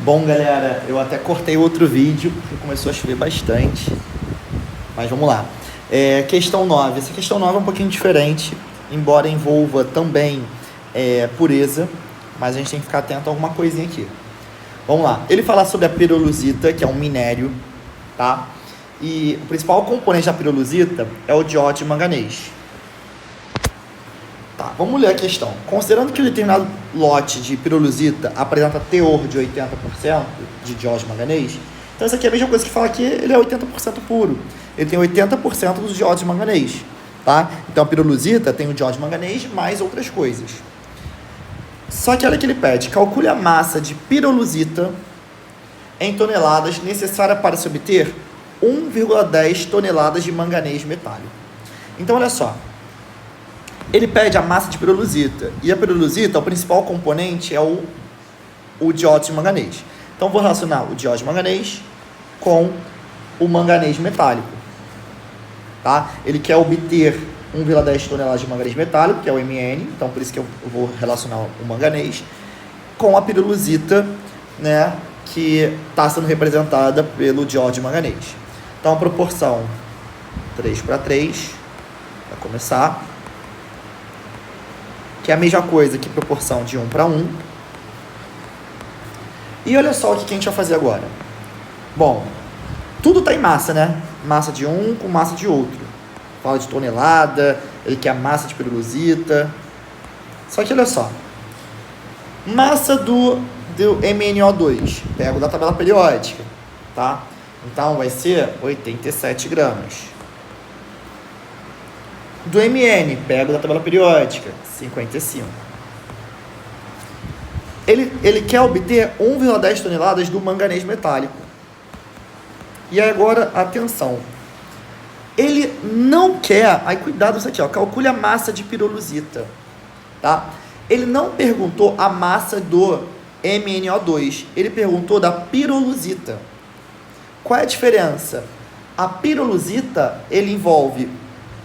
Bom, galera, eu até cortei outro vídeo, porque começou a chover bastante. Mas vamos lá. Questão 9. Essa questão 9 é um pouquinho diferente, embora envolva também pureza, mas a gente tem que ficar atento a alguma coisinha aqui. Vamos lá. Ele fala sobre a pirolusita, que é um minério, tá? E o principal componente da pirolusita é o diódo de manganês. Tá, vamos ler a questão. Considerando que um determinado lote de pirolusita apresenta teor de 80% de diódo de manganês, então isso aqui é a mesma coisa que fala que ele é 80% puro. Ele tem 80% dos diódos de manganês, tá? Então a pirolusita tem o diódo de manganês mais outras coisas. Só que olha que ele pede, calcule a massa de pirolusita em toneladas necessária para se obter 1,10 toneladas de manganês metálico. Então olha só, ele pede a massa de pirolusita, e a pirolusita, o principal componente é o diódo de manganês. Então vou relacionar o diódo de manganês com o manganês metálico, tá? Ele quer obter 1,10 toneladas de manganês metálico, que é o Mn, então por isso que eu vou relacionar o manganês com a pirolusita, né, que está sendo representada pelo diódo de manganês. Então a proporção 3:3, vai começar, que é a mesma coisa que proporção de 1:1. E olha só o que a gente vai fazer agora. Bom, tudo está em massa, né? Massa de um com massa de outro. Fala de tonelada, ele quer a massa de pirolusita. Só que olha só. Massa do MnO2. Pego da tabela periódica, tá? Então vai ser 87 gramas. Do Mn, pego da tabela periódica, 55. Ele quer obter 1,10 toneladas do manganês metálico. E agora, atenção. Ele não quer... Aí, cuidado isso aqui, ó. Calcule a massa de pirolusita, tá? Ele não perguntou a massa do MnO2. Ele perguntou da pirolusita. Qual é a diferença? A pirolusita, ele envolve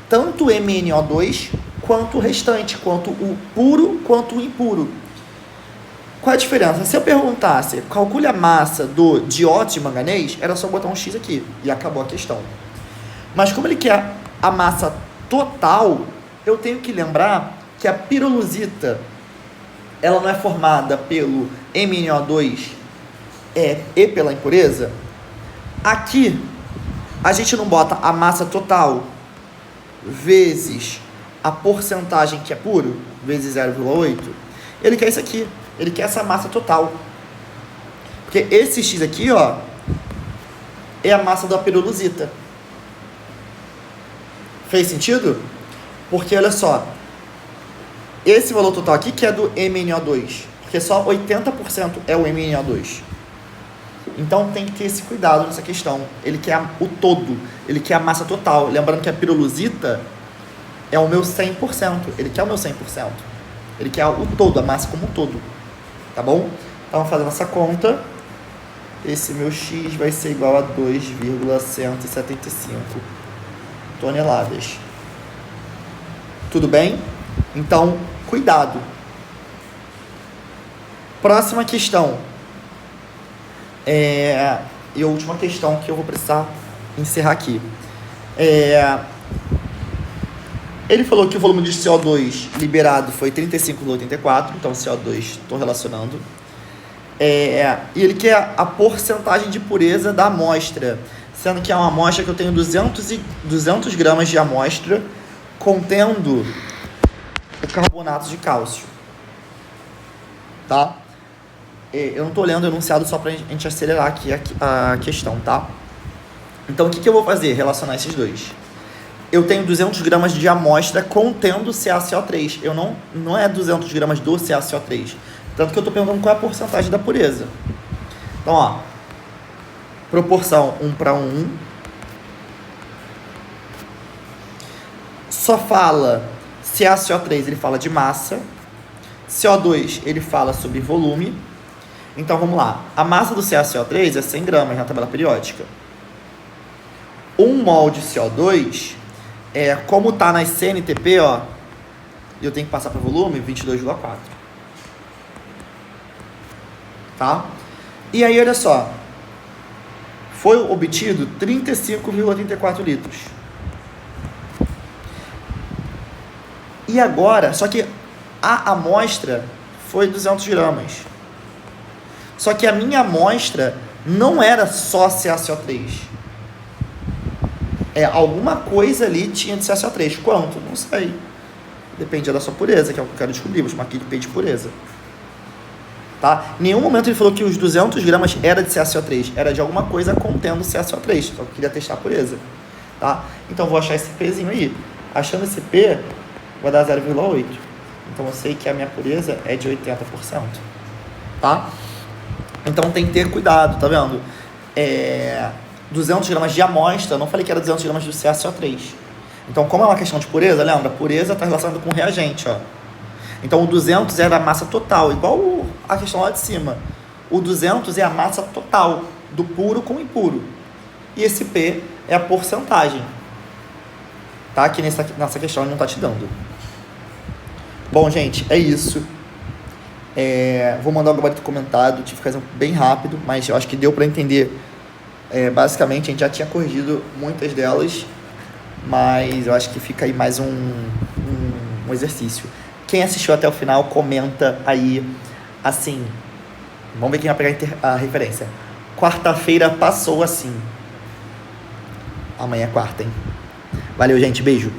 tanto o MnO2 quanto o restante, quanto o puro quanto o impuro. Qual é a diferença? Se eu perguntasse, calcule a massa do diódo de manganês, era só botar um X aqui e acabou a questão. Mas como ele quer a massa total, eu tenho que lembrar que a pirolusita, ela não é formada pelo MnO2 e pela impureza. Aqui, a gente não bota a massa total vezes a porcentagem que é puro, vezes 0,8. Ele quer isso aqui. Ele quer essa massa total. Porque esse X aqui, ó, é a massa da pirolusita. Fez sentido? Porque, olha só, esse valor total aqui que é do MnO2. Porque só 80% é o MnO2. Então tem que ter esse cuidado nessa questão. Ele quer o todo. Ele quer a massa total. Lembrando que a pirolusita é o meu 100%. Ele quer o meu 100%. Ele quer o todo, a massa como um todo. Tá bom? Então, fazendo essa conta, esse meu X vai ser igual a 2,175 toneladas. Tudo bem? Então, cuidado. Próxima questão. E a última questão que eu vou precisar encerrar aqui. Ele falou que o volume de CO2 liberado foi 35,84, então CO2 estou relacionando. E ele quer a porcentagem de pureza da amostra, sendo que é uma amostra que eu tenho 200 gramas de amostra contendo o carbonato de cálcio. Tá? Eu não estou lendo o enunciado só para a gente acelerar aqui a questão, tá? Então, o que eu vou fazer? Relacionar esses dois. Eu tenho 200 gramas de amostra contendo CaCO3. Não é 200 gramas do CaCO3. Tanto que eu estou perguntando qual é a porcentagem da pureza. Então, ó, proporção 1:1. Só fala CaCO3, ele fala de massa. CO2, ele fala sobre volume. Então, vamos lá. A massa do CaCO3 é 100 gramas na tabela periódica. 1 mol de CO2... como está nas CNTP, ó, eu tenho que passar para volume 22,4. Tá? E aí, olha só, foi obtido 35,34 litros. E agora, só que a amostra foi 200 gramas. Só que a minha amostra não era só CaCO3. Alguma coisa ali tinha de CaCO3. Quanto? Não sei. Dependia da sua pureza, que é o que eu quero descobrir. Vou chamar aqui de P de pureza. Tá? Em nenhum momento ele falou que os 200 gramas era de CaCO3. Era de alguma coisa contendo CaCO3. Só que eu queria testar a pureza. Tá? Então vou achar esse Pzinho aí. Achando esse P, vai dar 0,8. Então eu sei que a minha pureza é de 80%. Tá? Então tem que ter cuidado, tá vendo? 200 gramas de amostra, eu não falei que era 200 gramas do CaCO3. Então, como é uma questão de pureza, lembra? Pureza está relacionada com reagente, ó. Então, o 200 é a massa total, igual a questão lá de cima. O 200 é a massa total, do puro com o impuro. E esse P é a porcentagem. Tá? Aqui nessa questão ele não está te dando. Bom, gente, é isso. Vou mandar o gabarito comentado, tive que fazer bem rápido, mas eu acho que deu para entender. Basicamente, a gente já tinha corrigido muitas delas, mas eu acho que fica aí mais um exercício. Quem assistiu até o final, comenta aí, assim, vamos ver quem vai pegar a referência. Quarta-feira passou assim. Amanhã é quarta, hein? Valeu, gente, beijo.